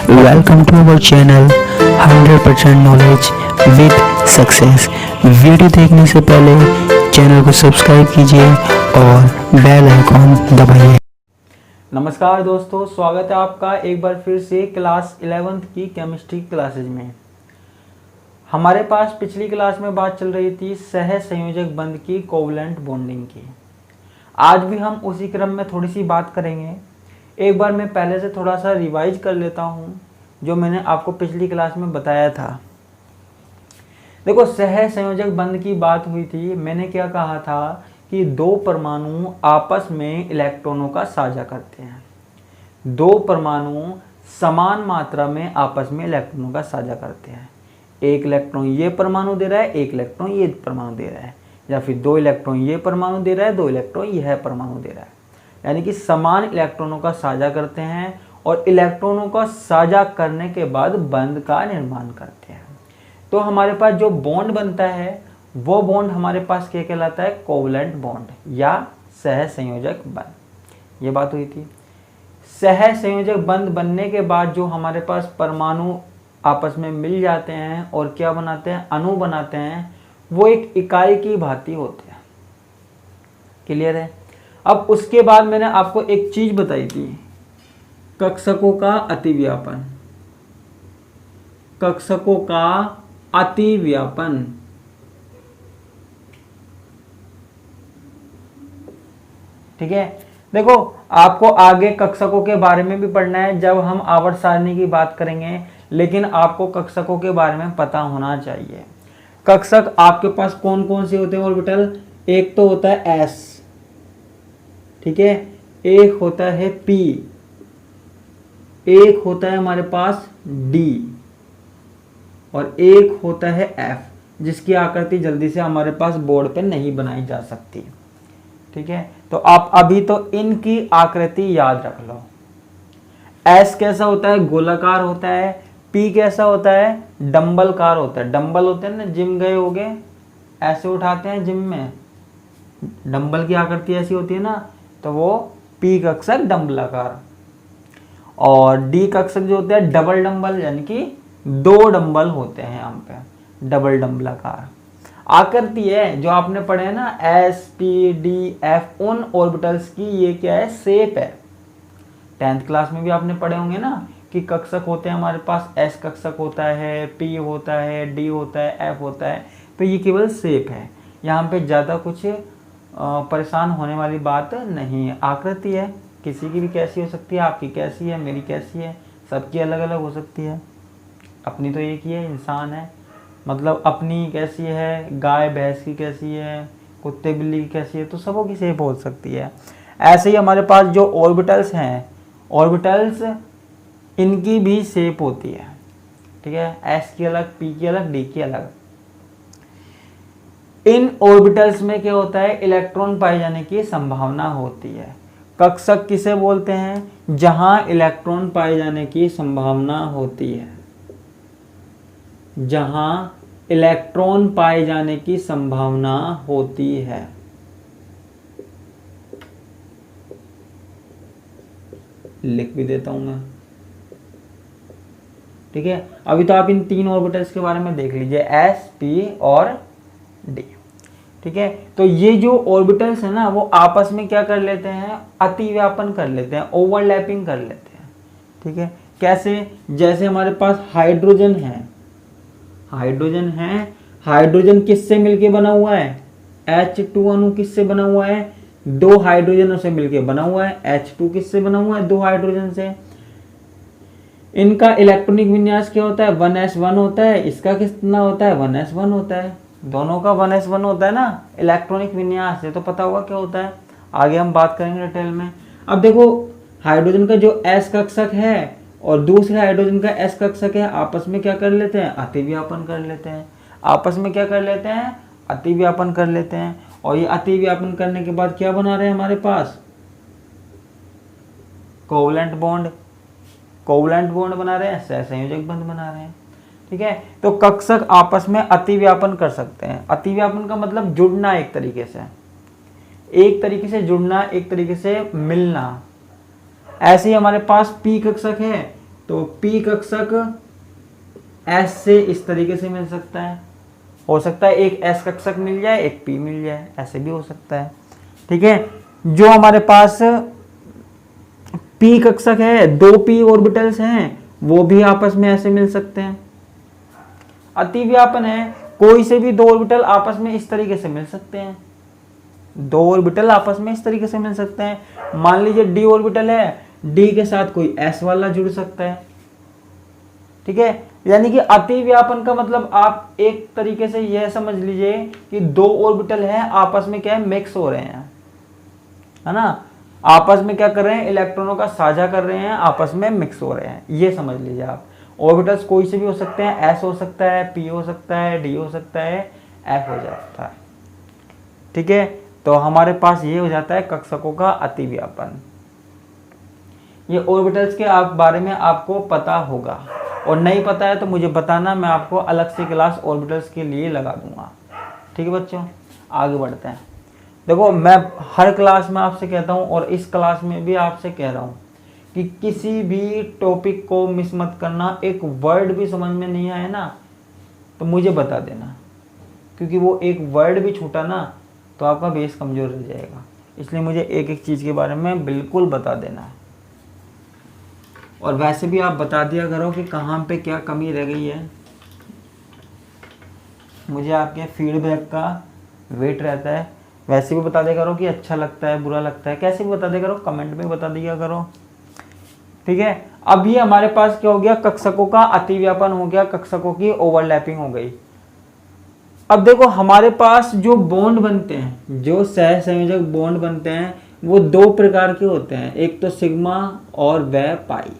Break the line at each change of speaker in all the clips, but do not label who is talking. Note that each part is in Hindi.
Welcome to our channel 100% knowledge with success. Video देखने से पहले चैनल को सब्सक्राइब कीजिए और बेल आइकॉन दबाइए।
नमस्कार दोस्तों, स्वागत है आपका एक बार फिर से क्लास 11th की केमिस्ट्री क्लासेज में। हमारे पास पिछली क्लास में बात चल रही थी सह संयोजक बंध की कोवलेंट बॉन्डिंग की। आज भी हम उसी क्रम में थोड़ी सी बात करेंगे। एक बार मैं पहले से थोड़ा सा रिवाइज कर लेता हूँ जो मैंने आपको पिछली क्लास में बताया था। देखो, सह संयोजक बंध की बात हुई थी। मैंने क्या कहा था कि दो परमाणु आपस में इलेक्ट्रॉनों का साझा करते हैं। दो परमाणु समान मात्रा में आपस में इलेक्ट्रॉनों का साझा करते हैं। एक इलेक्ट्रॉन ये परमाणु दे रहा है, एक इलेक्ट्रॉन ये परमाणु दे रहा है, या फिर दो इलेक्ट्रॉन ये परमाणु दे रहा है, दो इलेक्ट्रॉन यह परमाणु दे रहा है। यानी कि समान इलेक्ट्रॉनों का साझा करते हैं और इलेक्ट्रॉनों का साझा करने के बाद बंध का निर्माण करते हैं। तो हमारे पास जो बॉन्ड बनता है वो बॉन्ड हमारे पास क्या कहलाता है? कोवलेंट बॉन्ड या सह संयोजक बंध। ये बात हुई थी। सह संयोजक बंध बनने के बाद जो हमारे पास परमाणु आपस में मिल जाते हैं और क्या बनाते हैं? अणु बनाते हैं। वो एक इकाई की भांति होते हैं। क्लियर है? अब उसके बाद मैंने आपको एक चीज बताई थी, कक्षकों का अतिव्यापन। कक्षकों का अतिव्यापन। ठीक है, देखो आपको आगे कक्षकों के बारे में भी पढ़ना है जब हम आवर्त सारणी की बात करेंगे, लेकिन आपको कक्षकों के बारे में पता होना चाहिए। कक्षक आपके पास कौन कौन से होते हैं ऑर्बिटल? एक तो होता है एस, ठीक है, एक होता है पी, एक होता है हमारे पास डी और एक होता है एफ, जिसकी आकृति जल्दी से हमारे पास बोर्ड पे नहीं बनाई जा सकती। ठीक है, तो आप अभी तो इनकी आकृति याद रख लो। एस कैसा होता है? गोलाकार होता है। पी कैसा होता है? डंबलकार होता है। डंबल होते हैं ना, जिम गए होगे, ऐसे उठाते हैं जिम में, डंबल की आकृति ऐसी होती है ना, तो वो पी कक्षक डंबलाकार। और डी कक्षक जो होते हैं डबल डंबल, यानी कि दो डंबल होते हैं यहाँ पे, डबल डंबलाकार आकृति है। जो आपने पढ़े है ना एस पी डी एफ, उन ऑर्बिटल्स की ये क्या है? शेप है। 10th क्लास में भी आपने पढ़े होंगे ना कि कक्षक होते हैं हमारे पास, एस कक्षक होता है, पी होता है, डी होता है, एफ होता है। तो ये केवल शेप है, यहाँ पे ज़्यादा कुछ परेशान होने वाली बात नहीं है। आकृति है, किसी की भी कैसी हो सकती है, आपकी कैसी है, मेरी कैसी है, सबकी अलग अलग हो सकती है। अपनी तो एक ही है, इंसान है, मतलब अपनी कैसी है, गाय भैंस की कैसी है, कुत्ते बिल्ली की कैसी है, तो सबों की शेप हो सकती है। ऐसे ही हमारे पास जो ऑर्बिटल्स हैं, ऑर्बिटल्स इनकी भी शेप होती है। ठीक है, एस की अलग, पी की अलग, डी की अलग। इन ऑर्बिटल्स में क्या होता है? इलेक्ट्रॉन पाए जाने की संभावना होती है। कक्षक किसे बोलते हैं? जहां इलेक्ट्रॉन पाए जाने की संभावना होती है। जहां इलेक्ट्रॉन पाए जाने की संभावना होती है। लिख भी देता हूं मैं। ठीक है, अभी तो आप इन तीन ऑर्बिटल्स के बारे में देख लीजिए, एस पी और डी। ठीक है, तो ये जो ऑर्बिटल्स है ना, वो आपस में क्या कर लेते हैं? अतिव्यापन कर लेते हैं, ओवरलैपिंग कर लेते हैं। ठीक है, कैसे? जैसे हमारे पास हाइड्रोजन है, हाइड्रोजन है, हाइड्रोजन किससे मिलके बना हुआ है? H2 अणु किससे बना हुआ है? दो हाइड्रोजनों से मिलके बना हुआ है। H2 किससे बना हुआ है? दो हाइड्रोजन से। इनका इलेक्ट्रॉनिक विन्यास क्या होता है? 1s1 होता है। इसका कितना होता है? 1s1 होता है। दोनों का 1s1 होता है ना इलेक्ट्रॉनिक विन्यास। ये तो पता होगा क्या होता है, आगे हम बात करेंगे डिटेल में। अब देखो, हाइड्रोजन का जो s कक्षक है और दूसरे हाइड्रोजन का s कक्षक है, आपस में क्या कर लेते हैं? अतिव्यापन कर लेते हैं। आपस में क्या कर लेते हैं? अतिव्यापन कर लेते हैं। और ये अतिव्यापन करने के बाद क्या बना रहे हैं हमारे पास? Covalent bond. कोवलेंट बॉन्ड बना रहे हैं, सहसंयोजक बंध बना रहे हैं। ठीक है, तो कक्षक आपस में अतिव्यापन कर सकते हैं। अतिव्यापन का मतलब जुड़ना, एक तरीके से जुड़ना, एक तरीके से मिलना। ऐसे ही हमारे पास पी कक्षक है। तो P कक्षक S से इस तरीके से मिल सकता है, हो सकता है एक S कक्षक मिल जाए, एक P मिल जाए, ऐसे भी हो सकता है। ठीक है, जो हमारे पास P कक्षक है, 2 P ऑर्बिटल्स हैं, वो भी आपस में ऐसे मिल सकते हैं। अतिव्यापन है, कोई से भी 2 ऑर्बिटल आपस में इस तरीके से मिल सकते हैं, 2 ऑर्बिटल आपस में इस तरीके से मिल सकते हैं। मान लीजिए D ऑर्बिटल है, D के साथ कोई S वाला जुड़ सकता है। ठीक है, यानी कि अतिव्यापन का मतलब आप एक तरीके से यह समझ लीजिए कि 2 ऑर्बिटल हैं, आपस में क्या है, मिक्स हो रहे हैं, है ना, आपस में क्या कर रहे हैं, इलेक्ट्रॉनों का साझा कर रहे हैं, आपस में मिक्स हो रहे हैं, ये समझ लीजिए आप। ऑर्बिटल्स कोई से भी हो सकते हैं, S हो सकता है, P हो सकता है, D हो सकता है, F हो जाता है। ठीक है, तो हमारे पास ये हो जाता है कक्षकों का अतिव्यापन। ये ऑर्बिटल्स के बारे में आपको पता होगा, और नहीं पता है तो मुझे बताना, मैं आपको अलग से क्लास ऑर्बिटल्स के लिए लगा दूंगा। ठीक है बच्चों, आगे बढ़ते हैं। देखो, मैं हर क्लास में आपसे कहता हूँ और इस क्लास में भी आपसे कह रहा हूँ कि किसी भी टॉपिक को मिस मत करना। एक वर्ड भी समझ में नहीं आया ना तो मुझे बता देना, क्योंकि वो एक वर्ड भी छूटा ना तो आपका बेस कमज़ोर रह जाएगा। इसलिए मुझे एक एक चीज़ के बारे में बिल्कुल बता देना है, और वैसे भी आप बता दिया करो कि कहाँ पे क्या कमी रह गई है। मुझे आपके फीडबैक का वेट रहता है। वैसे भी बता दिया करो कि अच्छा लगता है, बुरा लगता है, कैसे भी बता दिया करो, कमेंट में बता दिया करो। ठीक है, अब ये हमारे पास क्या हो गया, कक्षकों का अतिव्यापन हो गया, कक्षकों की ओवरलैपिंग हो गई। अब देखो, हमारे पास जो बॉन्ड बनते हैं, जो सहसंयोजक बॉन्ड बनते हैं, वो 2 प्रकार के होते हैं, एक तो सिग्मा और वह पाई।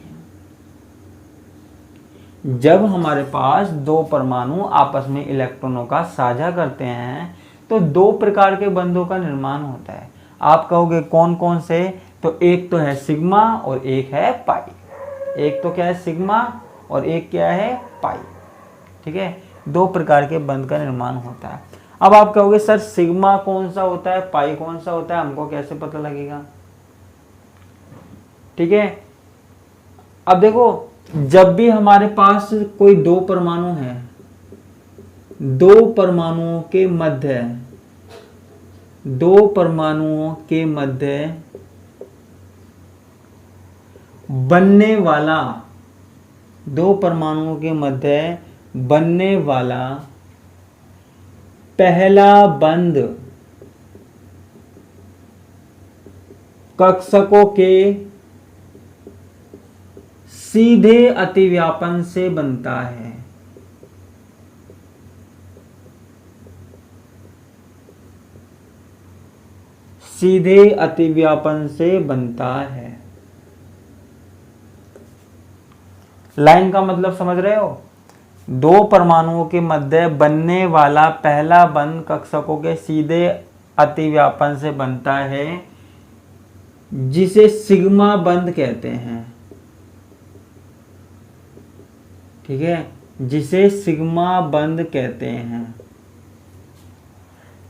जब हमारे पास 2 परमाणु आपस में इलेक्ट्रॉनों का साझा करते हैं तो 2 प्रकार के बंधों का निर्माण होता है। आप कहोगे कौन कौन से, तो एक तो है सिग्मा और एक है पाई। एक तो क्या है, सिग्मा, और एक क्या है, पाई। ठीक है, 2 प्रकार के बंध का निर्माण होता है। अब आप कहोगे सर सिग्मा कौन सा होता है, पाई कौन सा होता है, हमको कैसे पता लगेगा। ठीक है, अब देखो, जब भी हमारे पास कोई 2 परमाणु है, 2 परमाणुओं के मध्य, 2 परमाणुओं के मध्य बनने वाला, 2 परमाणुओं के मध्य बनने वाला पहला बंध कक्षकों के सीधे अतिव्यापन से बनता है। सीधे अतिव्यापन से बनता है। लाइन का मतलब समझ रहे हो, 2 परमाणुओं के मध्य बनने वाला पहला बंध कक्षकों के सीधे अतिव्यापन से बनता है, जिसे सिग्मा बंध कहते हैं। ठीक है, जिसे सिग्मा बंध कहते हैं।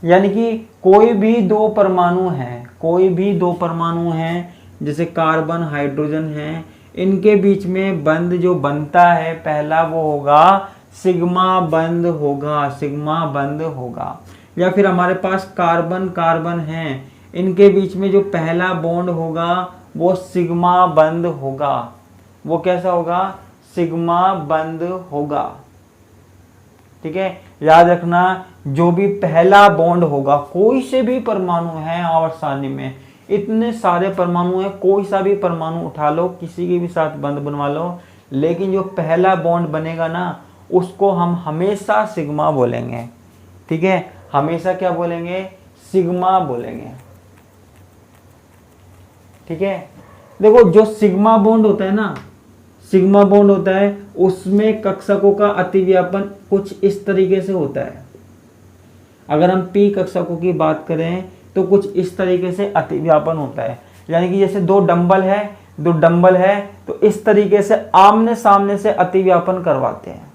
यानी कि कोई भी 2 परमाणु हैं, कोई भी 2 परमाणु हैं, जैसे कार्बन हाइड्रोजन है, इनके बीच में बंध जो बनता है पहला, वो होगा सिग्मा बंध होगा, सिग्मा बंध होगा। या फिर हमारे पास कार्बन कार्बन है, इनके बीच में जो पहला बॉन्ड होगा वो सिग्मा बंध होगा। वो कैसा होगा, सिग्मा बंध होगा। ठीक है, याद रखना, जो भी पहला बॉन्ड होगा, कोई से भी परमाणु है आवर्त सारणी में, इतने सारे परमाणु हैं, कोई सा भी परमाणु उठा लो, किसी के भी साथ बंध बनवा लो, लेकिन जो पहला बॉन्ड बनेगा ना उसको हम हमेशा सिग्मा बोलेंगे। ठीक है, हमेशा क्या बोलेंगे, सिग्मा बोलेंगे। ठीक है, देखो जो सिग्मा बॉन्ड होता है ना, सिग्मा बॉन्ड होता है, उसमें कक्षकों का अतिव्यापन कुछ इस तरीके से होता है। अगर हम पी कक्षकों की बात करें तो कुछ इस तरीके से अतिव्यापन होता है। यानी कि जैसे 2 डंबल है, 2 डंबल है, तो इस तरीके से आमने सामने से अतिव्यापन करवाते हैं।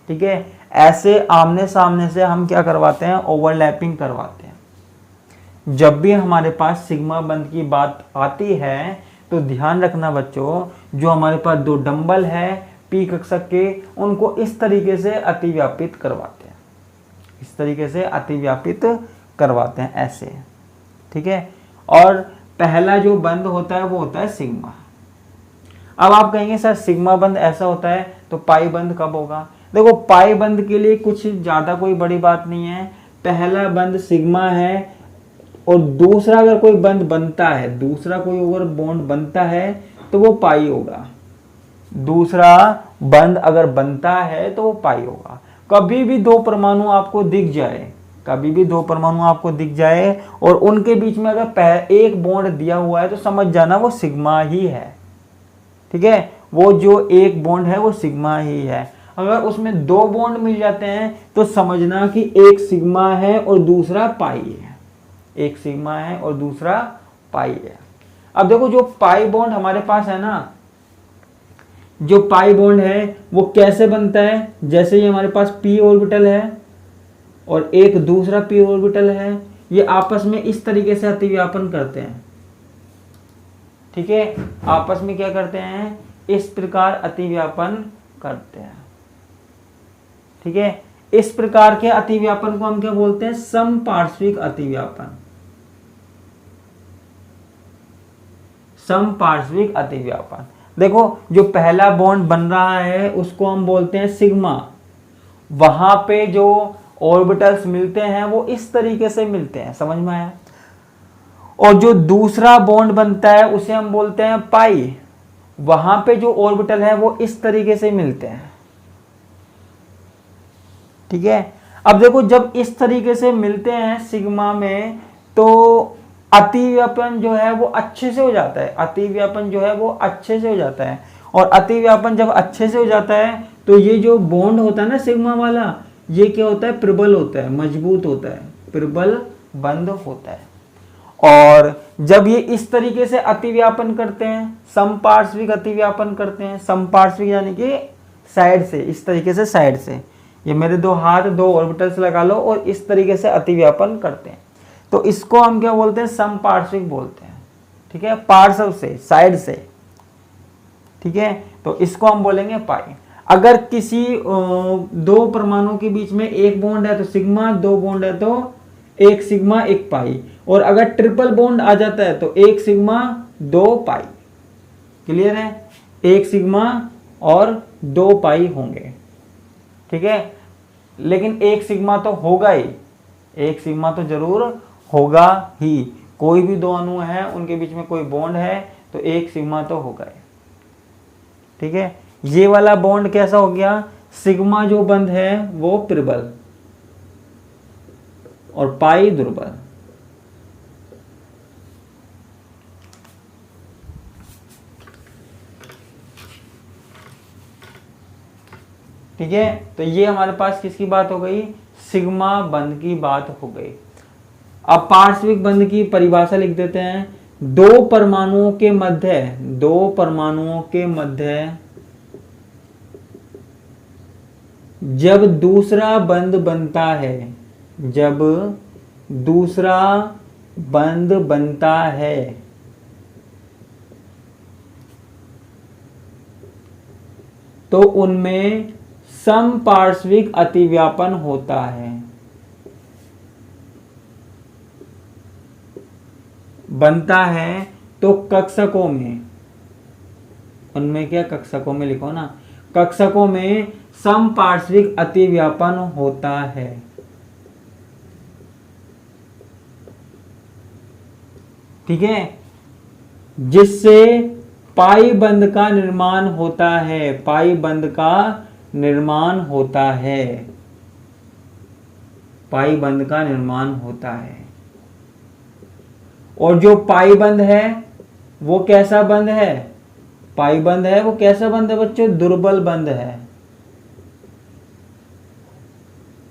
ठीक है, ऐसे आमने सामने से हम क्या करवाते हैं, ओवरलैपिंग करवाते हैं। जब भी हमारे पास सिग्मा बंध की बात आती है तो ध्यान रखना बच्चों, जो हमारे पास दो डंबल है पी कक्षक के, उनको इस तरीके से अतिव्यापित करवाते हैं, इस तरीके से अतिव्यापित करवाते हैं ऐसे, ठीक है। और पहला जो बंद होता है वो होता है सिग्मा। अब आप कहेंगे सर सिग्मा बंद ऐसा होता है तो पाई बंद कब होगा? देखो पाई बंद के लिए कुछ ज्यादा कोई बड़ी बात नहीं है, पहला बंद सिग्मा है और दूसरा अगर कोई बंद बनता है, दूसरा कोई अगर बॉन्ड बनता है तो वो पाई होगा, दूसरा बंद अगर बनता है तो वो पाई होगा। कभी भी दो परमाणु आपको दिख जाए, कभी भी दो परमाणु आपको दिख जाए और उनके बीच में अगर एक बॉन्ड दिया हुआ है तो समझ जाना वो सिग्मा ही है, ठीक है। वो जो एक बॉन्ड है वो सिग्मा ही है। अगर उसमें दो बॉन्ड मिल जाते हैं तो समझना कि एक सिग्मा है और दूसरा पाई है, एक सिग्मा है और दूसरा पाई है। अब देखो जो पाई बॉन्ड हमारे पास है ना, जो पाई बॉन्ड है वो कैसे बनता है? जैसे ये हमारे पास p ऑर्बिटल है और एक दूसरा p ऑर्बिटल है, ये आपस में इस तरीके से अतिव्यापन करते हैं, ठीक है। आपस में क्या करते हैं? इस प्रकार अतिव्यापन करते हैं, ठीक है। इस प्रकार के अतिव्यापन को हम क्या बोलते हैं? समपार्श्विक अतिव्यापन, समपार्श्विक अतिव्यापन। देखो जो पहला बॉन्ड बन रहा है उसको हम बोलते हैं सिग्मा, वहां पे जो ऑर्बिटल्स मिलते हैं वो इस तरीके से मिलते हैं, समझ में आया? और जो दूसरा बॉन्ड बनता है उसे हम बोलते हैं पाई, वहां पे जो ऑर्बिटल है वो इस तरीके से मिलते हैं, ठीक है। अब देखो जब इस तरीके से मिलते हैं सिग्मा में तो अतिव्यापन जो है वो अच्छे से हो जाता है, अतिव्यापन जो है वो अच्छे से हो जाता है। और अतिव्यापन जब अच्छे से हो जाता है तो ये जो बॉन्ड होता है ना सिग्मा वाला, ये क्या होता है? प्रबल होता है, मजबूत होता है, प्रबल बंध होता है। और जब ये इस तरीके से अतिव्यापन करते हैं, समपार्श्विक अतिव्यापन करते हैं, समपार्श्विक यानी कि साइड से, इस तरीके से साइड से, ये मेरे दो हाथ दो ऑर्बिटल्स लगा लो और इस तरीके से अतिव्यापन करते हैं, तो इसको हम क्या बोलते हैं? समपार्श्विक बोलते हैं, ठीक है। पार्श्व से, साइड से, ठीक है। तो इसको हम बोलेंगे पाई। अगर किसी दो परमाणु के बीच में एक बॉन्ड है तो सिग्मा, दो बॉन्ड है तो एक सिग्मा एक पाई, और अगर ट्रिपल बॉन्ड आ जाता है तो एक सिग्मा दो पाई। क्लियर है? एक सिग्मा और दो पाई होंगे, ठीक है। लेकिन एक सिग्मा तो होगा ही, एक सिग्मा तो जरूर होगा ही। कोई भी दो अणु है उनके बीच में कोई बॉन्ड है तो एक सिग्मा तो होगा ही, ठीक है। ये वाला बॉन्ड कैसा हो गया? सिग्मा जो बंध है वो प्रबल और पाई दुर्बल, ठीक है। तो ये हमारे पास किसकी बात हो गई? सिग्मा बंध की बात हो गई। अब पार्श्विक बंध की परिभाषा लिख देते हैं। दो परमाणुओं के मध्य, दो परमाणुओं के मध्य जब दूसरा बंध बनता है, जब दूसरा बंध बनता है तो उनमें समपार्श्विक अतिव्यापन होता है। बनता है तो कक्षकों में, उनमें क्या? कक्षकों में लिखो ना, कक्षकों में समपार्श्विक अतिव्यापन होता है। ठीक है, जिससे पाई बंध का निर्माण होता है, पाई बंध का निर्माण होता है, पाई बंध का निर्माण होता है। और जो पाई बंध है वो कैसा बंध है? पाई बंध है वो कैसा बंध है बच्चों? दुर्बल बंध है।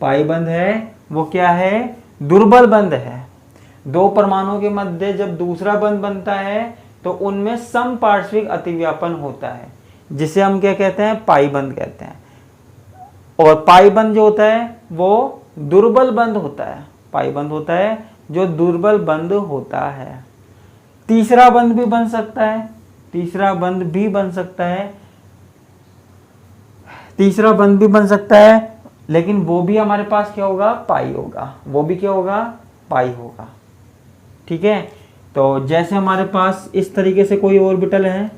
पाई बंध है वो क्या है? दुर्बल बंध है। दो परमाणुओं के मध्य जब दूसरा बंध बनता है तो उनमें समपार्श्विक अतिव्यापन होता है, जिसे हम क्या कहते हैं? पाई बंध कहते हैं। और पाई बंध जो होता है वो दुर्बल बंध होता है। पाई बंध होता है जो दुर्बल बंध होता है। तीसरा बंध भी बन सकता है, तीसरा बंध भी बन सकता है, तीसरा बंध भी बन सकता है, लेकिन वो भी हमारे पास क्या होगा, पाई होगा, वो भी क्या होगा, पाई होगा। ठीक है, तो जैसे हमारे पास इस तरीके से कोई ऑर्बिटल है,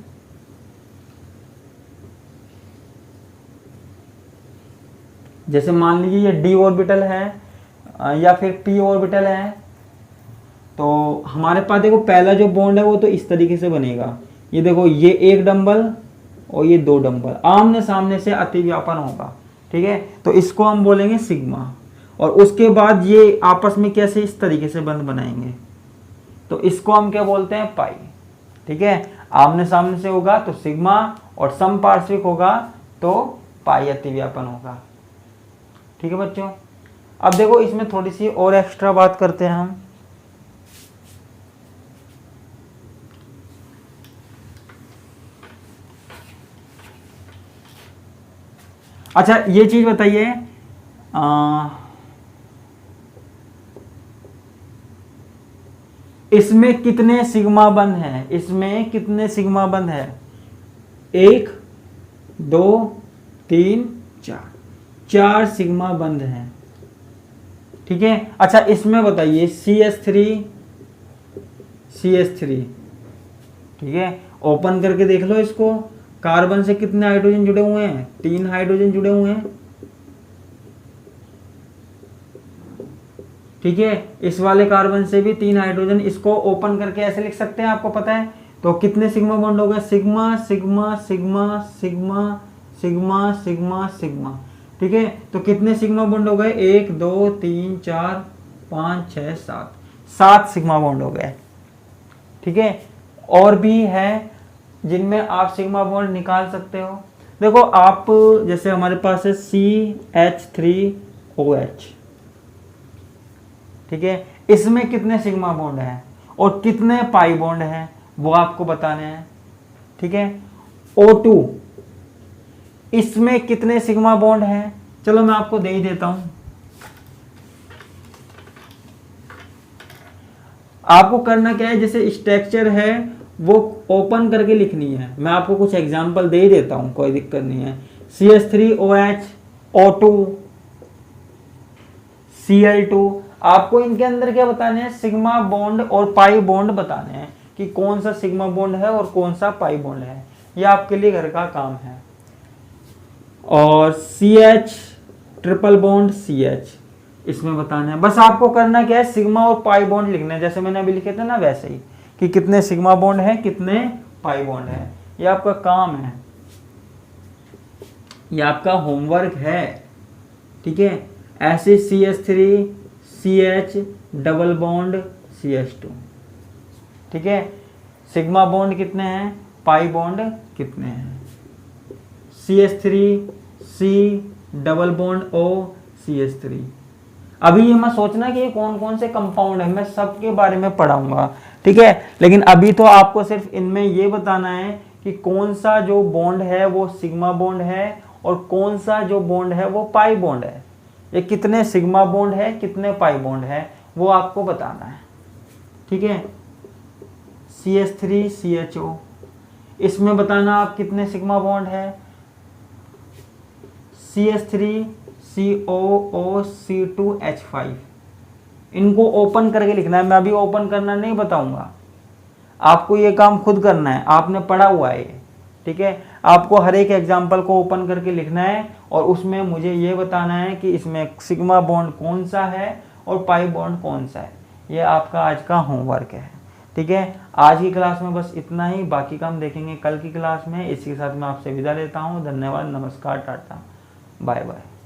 जैसे मान लीजिए ये डी ऑर्बिटल है या फिर पी ऑर्बिटल है, तो हमारे पास देखो पहला जो बॉन्ड है वो तो इस तरीके से बनेगा, ये देखो ये एक डंबल और ये दो डंबल आमने सामने से अतिव्यापन होगा। ठीक है, तो इसको हम बोलेंगे सिग्मा, और उसके बाद ये आपस में कैसे इस तरीके से बंध बनाएंगे, तो इसको हम क्या बोलते हैं, पाई। ठीक है, आमने सामने से होगा तो सिग्मा, और समपार्श्विक होगा तो पाई अतिव्यापन होगा। ठीक है बच्चों, अब देखो इसमें थोड़ी सी और एक्स्ट्रा बात करते हैं हम। अच्छा ये चीज बताइए, इसमें कितने सिग्मा बंध हैं, इसमें कितने सिग्मा बंध है, 1 2 3 4, 4 सिग्मा बंध हैं। ठीक है, अच्छा इसमें बताइए CH3, ठीक है, ओपन करके देख लो इसको, कार्बन से कितने हाइड्रोजन जुड़े हुए हैं, 3 हाइड्रोजन जुड़े हुए हैं। ठीक है, इस वाले कार्बन से भी 3 हाइड्रोजन, इसको ओपन करके ऐसे लिख सकते हैं, आपको पता है। तो कितने सिग्मा बॉन्ड हो गए, sigma sigma sigma sigma sigma sigma sigma. ठीक है, तो कितने सिग्मा बॉन्ड हो गए, 1 2 3 4 5 6 7, 7 सिग्मा बॉन्ड हो गए। ठीक है, और भी है जिनमें आप सिग्मा बॉन्ड निकाल सकते हो। देखो आप जैसे हमारे पास है CH3OH, ठीक है, इसमें कितने सिग्मा बॉन्ड हैं और कितने पाई बॉन्ड हैं वो आपको बताने हैं। ठीक है, O2, इसमें कितने सिग्मा बॉन्ड हैं, चलो मैं आपको दे ही देता हूं। आपको करना क्या है, जैसे स्ट्रक्चर है वो ओपन करके लिखनी है, मैं आपको कुछ एग्जांपल दे ही देता हूं, कोई दिक्कत नहीं है। CH3OH, O2, Cl2, आपको इनके अंदर क्या बताने हैं, सिग्मा बॉन्ड और पाई बॉन्ड बताने हैं कि कौन सा सिग्मा बॉन्ड है और कौन सा पाई बॉन्ड है, ये आपके लिए घर का काम है। और CH ट्रिपल बॉन्ड CH, इसमें बताना है, बस आपको करना क्या है, सिग्मा और पाई बॉन्ड लिखना है, जैसे मैंने अभी लिखे थे ना वैसे ही, कि कितने सिग्मा बॉन्ड है कितने पाई बॉन्ड है, ये आपका काम है, ये आपका होमवर्क है। ठीक है, ऐसे CH3 CH double bond CH2, ठीक है, सिग्मा बॉन्ड कितने हैं, पाई बॉन्ड कितने हैं, CH3 C double bond O CH3। अभी ये मत सोचना कि ये कौन कौन से कंपाउंड है, मैं सबके बारे में पढ़ाऊंगा। ठीक है, लेकिन अभी तो आपको सिर्फ इनमें ये बताना है कि कौन सा जो बॉन्ड है वो सिग्मा बॉन्ड है और कौन सा जो बॉन्ड है वो पाई बॉन्ड है, ये कितने सिग्मा बॉन्ड है कितने पाई बॉन्ड है वो आपको बताना है। ठीक है, CH3 CHO, इसमें बताना आप कितने सिग्मा बॉन्ड है, CH3 COO C2H5, इनको ओपन करके लिखना है, मैं अभी ओपन करना नहीं बताऊंगा, आपको ये काम खुद करना है, आपने पढ़ा हुआ है ये। ठीक है, आपको हर एक एग्जाम्पल को ओपन करके लिखना है और उसमें मुझे ये बताना है कि इसमें सिग्मा बॉन्ड कौन सा है और पाई बॉन्ड कौन सा है, ये आपका आज का होमवर्क है। ठीक है, आज की क्लास में बस इतना ही, बाकी काम देखेंगे कल की क्लास में। इसी के साथ मैं आपसे विदा लेता हूँ, धन्यवाद, नमस्कार, टाटा, बाय बाय।